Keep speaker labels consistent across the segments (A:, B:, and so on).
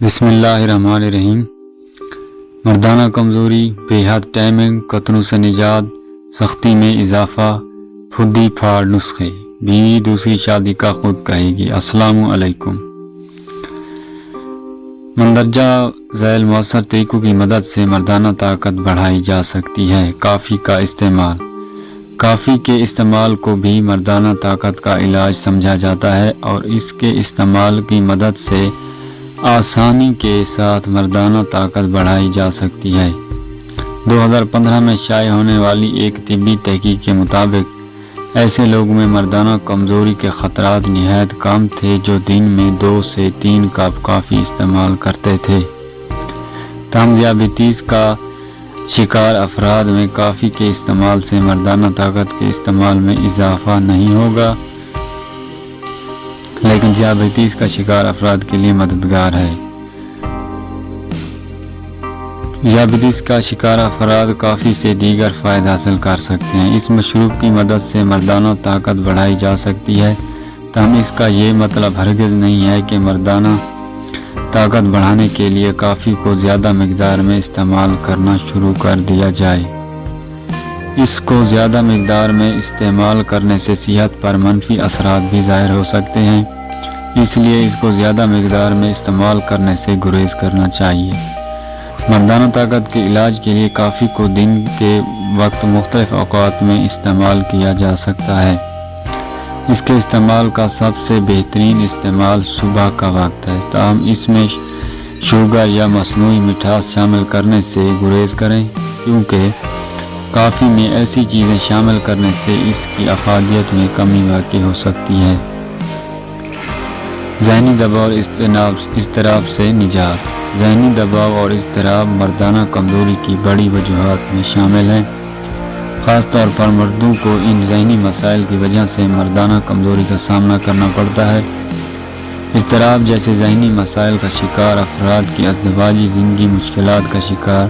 A: بسم اللہ الرحمن الرحیم۔ مردانہ کمزوری، بے حد ٹائمنگ، قطروں سے نجات، سختی میں اضافہ، پھڈی پھاڑ نسخے، بیوی دوسری شادی کا خود کہے گی۔ السلام علیکم۔ مندرجہ ذیل مؤثر طریقوں کی مدد سے مردانہ طاقت بڑھائی جا سکتی ہے۔ کافی کا استعمال۔ کافی کے استعمال کو بھی مردانہ طاقت کا علاج سمجھا جاتا ہے اور اس کے استعمال کی مدد سے آسانی کے ساتھ مردانہ طاقت بڑھائی جا سکتی ہے۔ 2015 میں شائع ہونے والی ایک طبی تحقیق کے مطابق ایسے لوگوں میں مردانہ کمزوری کے خطرات نہایت کم تھے جو دن میں 2 سے 3 کپ کافی استعمال کرتے تھے۔ تاہم ذیابیطس کا شکار افراد میں کافی کے استعمال سے مردانہ طاقت کے استعمال میں اضافہ نہیں ہوگا، لیکن ذیابیطس کا شکار افراد کے لیے مددگار ہے۔ ذیابیطس کا شکار افراد کافی سے دیگر فوائد حاصل کر سکتے ہیں۔ اس مشروب کی مدد سے مردانہ طاقت بڑھائی جا سکتی ہے، تاہم اس کا یہ مطلب ہرگز نہیں ہے کہ مردانہ طاقت بڑھانے کے لیے کافی کو زیادہ مقدار میں استعمال کرنا شروع کر دیا جائے۔ اس کو زیادہ مقدار میں استعمال کرنے سے صحت پر منفی اثرات بھی ظاہر ہو سکتے ہیں، اس لیے اس کو زیادہ مقدار میں استعمال کرنے سے گریز کرنا چاہیے۔ مردانہ طاقت کے علاج کے لیے کافی کو دن کے وقت مختلف اوقات میں استعمال کیا جا سکتا ہے۔ اس کے استعمال کا سب سے بہترین استعمال صبح کا وقت ہے، تاہم اس میں شوگر یا مصنوعی مٹھاس شامل کرنے سے گریز کریں، کیونکہ کافی میں ایسی چیزیں شامل کرنے سے اس کی افادیت میں کمی واقع ہو سکتی ہے۔ ذہنی دباؤ اور اضطراب سے نجات۔ ذہنی دباؤ اور اضطراب مردانہ کمزوری کی بڑی وجوہات میں شامل ہیں۔ خاص طور پر مردوں کو ان ذہنی مسائل کی وجہ سے مردانہ کمزوری کا سامنا کرنا پڑتا ہے۔ اضطراب جیسے ذہنی مسائل کا شکار افراد کی ازدواجی زندگی مشکلات کا شکار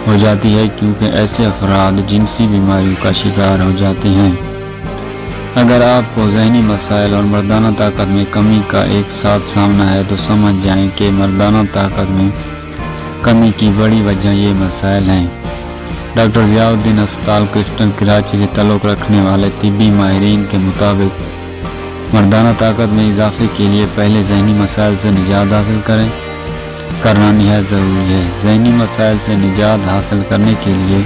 A: ہو جاتی ہے، کیونکہ ایسے افراد جنسی بیماریوں کا شکار ہو جاتے ہیں۔ اگر آپ کو ذہنی مسائل اور مردانہ طاقت میں کمی کا ایک ساتھ سامنا ہے تو سمجھ جائیں کہ مردانہ طاقت میں کمی کی بڑی وجہ یہ مسائل ہیں۔ ڈاکٹر ضیاء الدین ہسپتال کرسٹن کراچی سے تعلق رکھنے والے طبی ماہرین کے مطابق مردانہ طاقت میں اضافے کے لیے پہلے ذہنی مسائل سے نجات حاصل کرنا نہایت ضروری ہے۔ ذہنی مسائل سے نجات حاصل کرنے کے لیے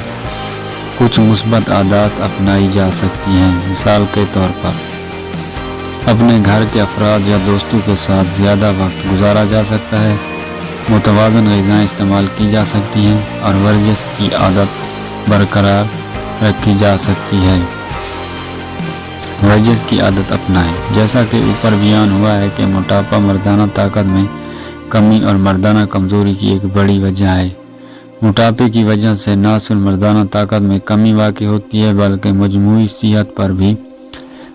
A: کچھ مثبت عادات اپنائی جا سکتی ہیں۔ مثال کے طور پر اپنے گھر کے افراد یا دوستوں کے ساتھ زیادہ وقت گزارا جا سکتا ہے، متوازن غذائیں استعمال کی جا سکتی ہیں اور ورزش کی عادت برقرار رکھی جا سکتی ہے۔ ورزش کی عادت اپنائیں۔ جیسا کہ اوپر بیان ہوا ہے کہ موٹاپا مردانہ طاقت میں کمی اور مردانہ کمزوری کی ایک بڑی وجہ ہے۔ موٹاپے کی وجہ سے نہ صرف مردانہ طاقت میں کمی واقع ہوتی ہے بلکہ مجموعی صحت پر بھی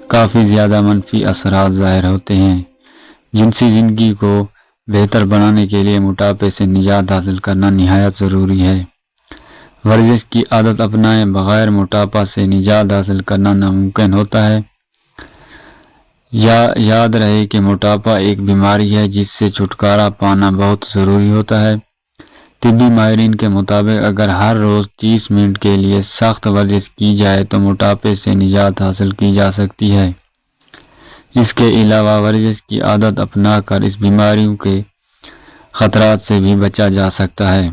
A: کافی زیادہ منفی اثرات ظاہر ہوتے ہیں۔ جنسی زندگی کو بہتر بنانے کے لیے موٹاپے سے نجات حاصل کرنا نہایت ضروری ہے۔ ورزش کی عادت اپنائیں۔ بغیر موٹاپا سے نجات حاصل کرنا ناممکن ہوتا ہے۔ یاد رہے کہ موٹاپا ایک بیماری ہے جس سے چھٹکارا پانا بہت ضروری ہوتا ہے۔ طبی ماہرین کے مطابق اگر ہر روز 30 منٹ کے لیے سخت ورزش کی جائے تو موٹاپے سے نجات حاصل کی جا سکتی ہے۔ اس کے علاوہ ورزش کی عادت اپنا کر اس بیماریوں کے خطرات سے بھی بچا جا سکتا ہے۔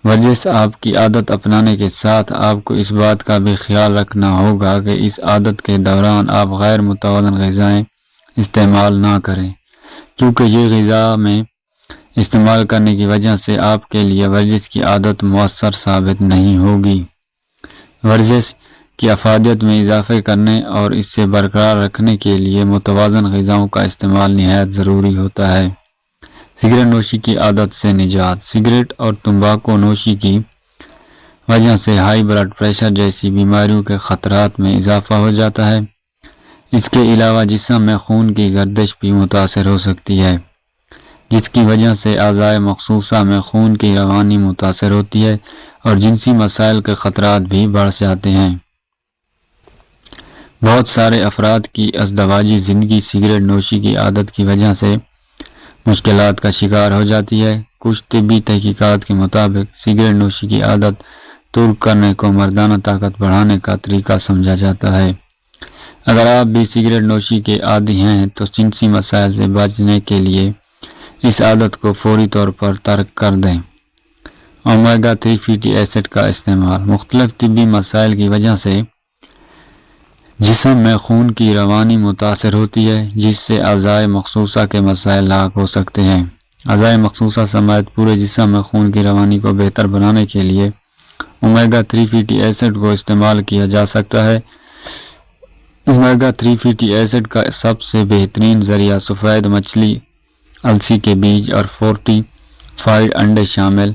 A: ورزش آپ کی عادت اپنانے کے ساتھ آپ کو اس بات کا بھی خیال رکھنا ہوگا کہ اس عادت کے دوران آپ غیر متوازن غذائیں استعمال نہ کریں، کیونکہ یہ غذا میں استعمال کرنے کی وجہ سے آپ کے لیے ورزش کی عادت مؤثر ثابت نہیں ہوگی۔ ورزش کی افادیت میں اضافہ کرنے اور اس سے برقرار رکھنے کے لیے متوازن غذاؤں کا استعمال نہایت ضروری ہوتا ہے۔ سگریٹ نوشی کی عادت سے نجات۔ سگریٹ اور تمباکو نوشی کی وجہ سے ہائی بلڈ پریشر جیسی بیماریوں کے خطرات میں اضافہ ہو جاتا ہے۔ اس کے علاوہ جسم میں خون کی گردش بھی متاثر ہو سکتی ہے، جس کی وجہ سے اعضائے مخصوصہ میں خون کی روانی متاثر ہوتی ہے اور جنسی مسائل کے خطرات بھی بڑھ جاتے ہیں۔ بہت سارے افراد کی ازدواجی زندگی سگریٹ نوشی کی عادت کی وجہ سے مشکلات کا شکار ہو جاتی ہے۔ کچھ طبی تحقیقات کے مطابق سگریٹ نوشی کی عادت ترک کرنے کو مردانہ طاقت بڑھانے کا طریقہ سمجھا جاتا ہے۔ اگر آپ بھی سگریٹ نوشی کے عادی ہیں تو جنسی مسائل سے بچنے کے لیے اس عادت کو فوری طور پر ترک کر دیں۔ اومیگا 3 فیٹی ایسڈ کا استعمال مختلف طبی مسائل کی وجہ سے جسم میں خون کی روانی متاثر ہوتی ہے، جس سے اعضائے مخصوصہ کے مسائل لاحق ہو سکتے ہیں۔ اعضائے مخصوصہ سمیت پورے جسم میں خون کی روانی کو بہتر بنانے کے لیے اومیگا 3 فیٹی ایسڈ کو استعمال کیا جا سکتا ہے۔ اومیگا 3 فیٹی ایسڈ کا سب سے بہترین ذریعہ سفید مچھلی، السی کے بیج اور فورٹیفائیڈ انڈے شامل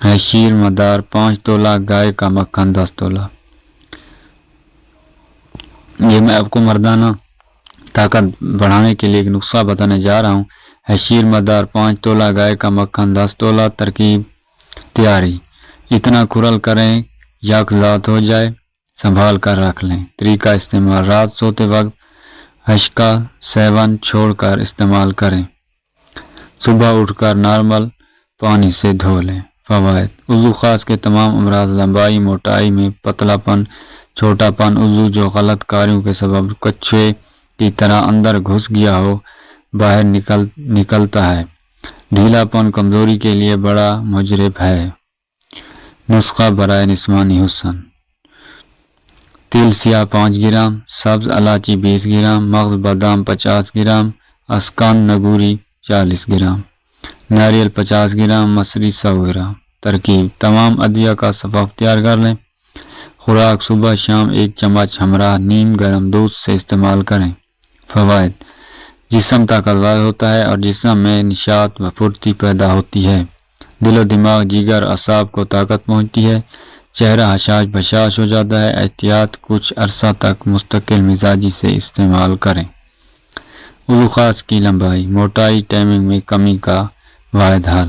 A: ہے۔ شیر مدار 5 تولہ، گائے کا مکھن 10 تولہ۔ یہ میں آپ کو مردانہ طاقت بڑھانے کے لیے ایک نسخہ بتانے جا رہا ہوں۔ شیر مدار 5 تولہ، گائے کا مکھن 10 تولہ۔ ترکیب تیاری: اتنا کھرل کریں یک ذات ہو جائے، سنبھال کر رکھ لیں۔ طریقہ استعمال: رات سوتے وقت ہشکا سیون چھوڑ کر استعمال کریں۔ صبح اٹھ کر نارمل پانی سے دھو لیں۔ فوائد: عضو خاص کے تمام امراض، لمبائی، موٹائی میں پتلا پن، چھوٹا پن، عضو جو غلط کاریوں کے سبب کچھوے کی طرح اندر گھس گیا ہو باہر نکلتا ہے۔ ڈھیلا پن کمزوری کے لیے بڑا مجرب ہے۔ نسخہ برائے جسمانی حسن: تل سیاہ 5 گرام، سبز الائچی 20 گرام، مغز بادام 50 گرام، اسکان نگوری 40 گرام، ناریل 50 گرام، مصری 100 گرام۔ ترکیب: تمام ادویہ کا صفحہ اختیار کر لیں۔ خوراک: صبح شام 1 چمچ ہمراہ نیم گرم دودھ سے استعمال کریں۔ فوائد: جسم طاقتور ہوتا ہے اور جسم میں نشاط و پھرتی پیدا ہوتی ہے۔ دل و دماغ، جگر، اعصاب کو طاقت پہنچتی ہے۔ چہرہ حشاش بشاش ہو جاتا ہے۔ احتیاط: کچھ عرصہ تک مستقل مزاجی سے استعمال کریں۔ عضو خاص کی لمبائی، موٹائی، ٹائمنگ میں کمی کا واحد حل۔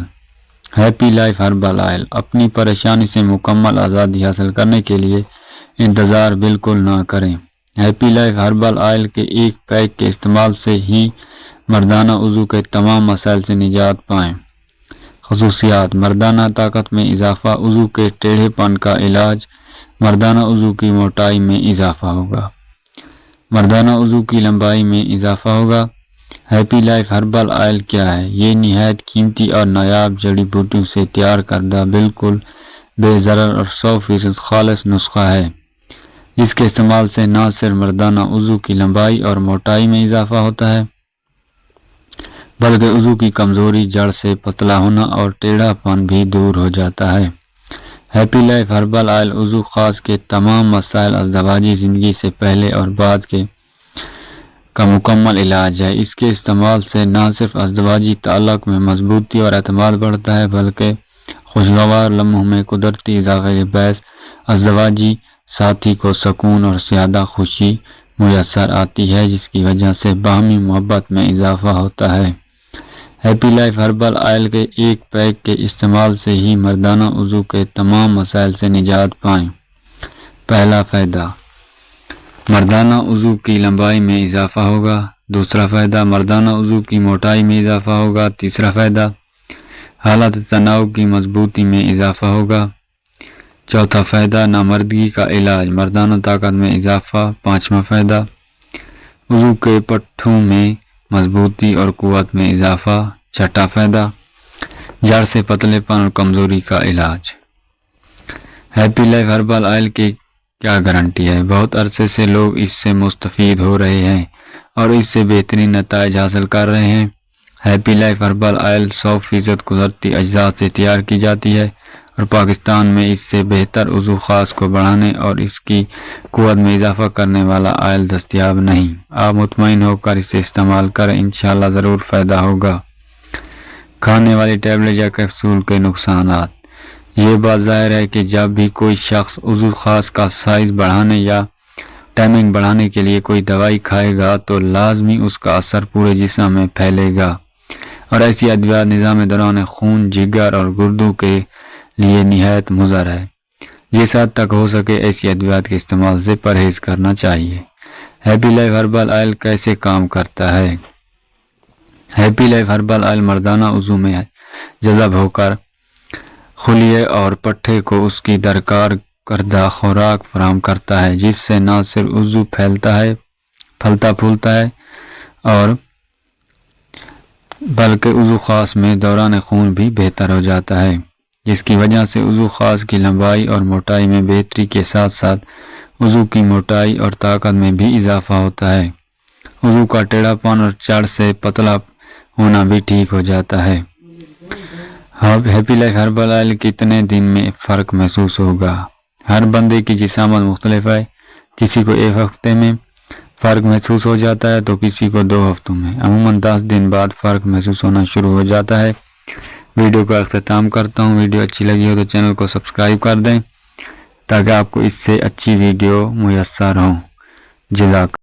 A: ہیپی لائف ہربل آئل: اپنی پریشانی سے مکمل آزادی حاصل کرنے کے لیے انتظار بالکل نہ کریں۔ ہیپی لائف ہربل آئل کے ایک پیک کے استعمال سے ہی مردانہ عضو کے تمام مسائل سے نجات پائیں۔ خصوصیات: مردانہ طاقت میں اضافہ، عضو کے ٹیڑھے پن کا علاج، مردانہ عضو کی موٹائی میں اضافہ ہوگا، مردانہ عضو کی لمبائی میں اضافہ ہوگا۔ ہیپی لائف ہربل آئل کیا ہے؟ یہ نہایت قیمتی اور نایاب جڑی بوٹیوں سے تیار کردہ بالکل بے ضرر اور 100% خالص نسخہ ہے، جس کے استعمال سے نہ صرف مردانہ عضو کی لمبائی اور موٹائی میں اضافہ ہوتا ہے بلکہ عضو کی کمزوری، جڑ سے پتلا ہونا اور ٹیڑھا پن بھی دور ہو جاتا ہے۔ ہیپی لائف ہربل آئل عضو خاص کے تمام مسائل، ازدواجی زندگی سے پہلے اور بعد کے کا مکمل علاج ہے۔ اس کے استعمال سے نہ صرف ازدواجی تعلق میں مضبوطی اور اعتماد بڑھتا ہے بلکہ خوشگوار لمحوں میں قدرتی اضافے کے باعث ازدواجی ساتھی کو سکون اور زیادہ خوشی میسر آتی ہے، جس کی وجہ سے باہمی محبت میں اضافہ ہوتا ہے۔ ہیپی لائف ہربل آئل کے ایک پیک کے استعمال سے ہی مردانہ عضو کے تمام مسائل سے نجات پائیں۔ پہلا فائدہ: مردانہ عضو کی لمبائی میں اضافہ ہوگا۔ دوسرا فائدہ: مردانہ عضو کی موٹائی میں اضافہ ہوگا۔ تیسرا فائدہ: حالت تناؤ کی مضبوطی میں اضافہ ہوگا۔ چوتھا فائدہ: نامردگی کا علاج، مردانہ طاقت میں اضافہ۔ پانچواں فائدہ: عضو کے پٹھوں میں مضبوطی اور قوت میں اضافہ۔ چھٹا فائدہ: جڑ سے پتلے پن اور کمزوری کا علاج۔ ہیپی لائف ہربل آئل کی کیا گارنٹی ہے؟ بہت عرصے سے لوگ اس سے مستفید ہو رہے ہیں اور اس سے بہترین نتائج حاصل کر رہے ہیں۔ ہیپی لائف ہربل آئل 100% قدرتی اجزاء سے تیار کی جاتی ہے اور پاکستان میں اس سے بہتر عضو خاص کو بڑھانے اور اس کی قوت میں اضافہ کرنے والا آئل دستیاب نہیں۔ آپ مطمئن ہو کر اسے استعمال کریں، انشاءاللہ ضرور فائدہ ہوگا۔ کھانے والی ٹیبلٹ یا کیپسول کے نقصانات: یہ بات ظاہر ہے کہ جب بھی کوئی شخص عضو خاص کا سائز بڑھانے یا ٹائمنگ بڑھانے کے لیے کوئی دوائی کھائے گا تو لازمی اس کا اثر پورے جسم میں پھیلے گا، اور ایسی ادویات نظام دوران خون، جگر اور گردوں کے لیے نہایت مضر ہے۔ جس حد تک ہو سکے ایسی ادویات کے استعمال سے پرہیز کرنا چاہیے۔ ہیپی لائف ہربل آئل کیسے کام کرتا ہے؟ ہیپی لائف ہربل آئل مردانہ وضو میں جذب ہو کر خلیے اور پٹھے کو اس کی درکار کردہ خوراک فراہم کرتا ہے، جس سے نہ صرف وضو پھلتا پھولتا ہے اور بلکہ عضو خاص میں دوران خون بھی بہتر ہو جاتا ہے، جس کی وجہ سے عضو خاص کی لمبائی اور موٹائی میں بہتری کے ساتھ ساتھ عضو کی موٹائی اور طاقت میں بھی اضافہ ہوتا ہے۔ عضو کا ٹیڑھا پن اور چڑھ سے پتلا ہونا بھی ٹھیک ہو جاتا ہے۔ ہیپی لائف ہربل آئل کتنے دن میں فرق محسوس ہوگا؟ ہر بندے کی جسامت مختلف ہے، کسی کو 1 ہفتے میں فرق محسوس ہو جاتا ہے تو کسی کو 2 ہفتوں میں، عموماً 10 دن بعد فرق محسوس ہونا شروع ہو جاتا ہے۔ ویڈیو کا اختتام کرتا ہوں۔ ویڈیو اچھی لگی ہو تو چینل کو سبسکرائب کر دیں تاکہ آپ کو اس سے اچھی ویڈیو میسر ہوں۔ جزاک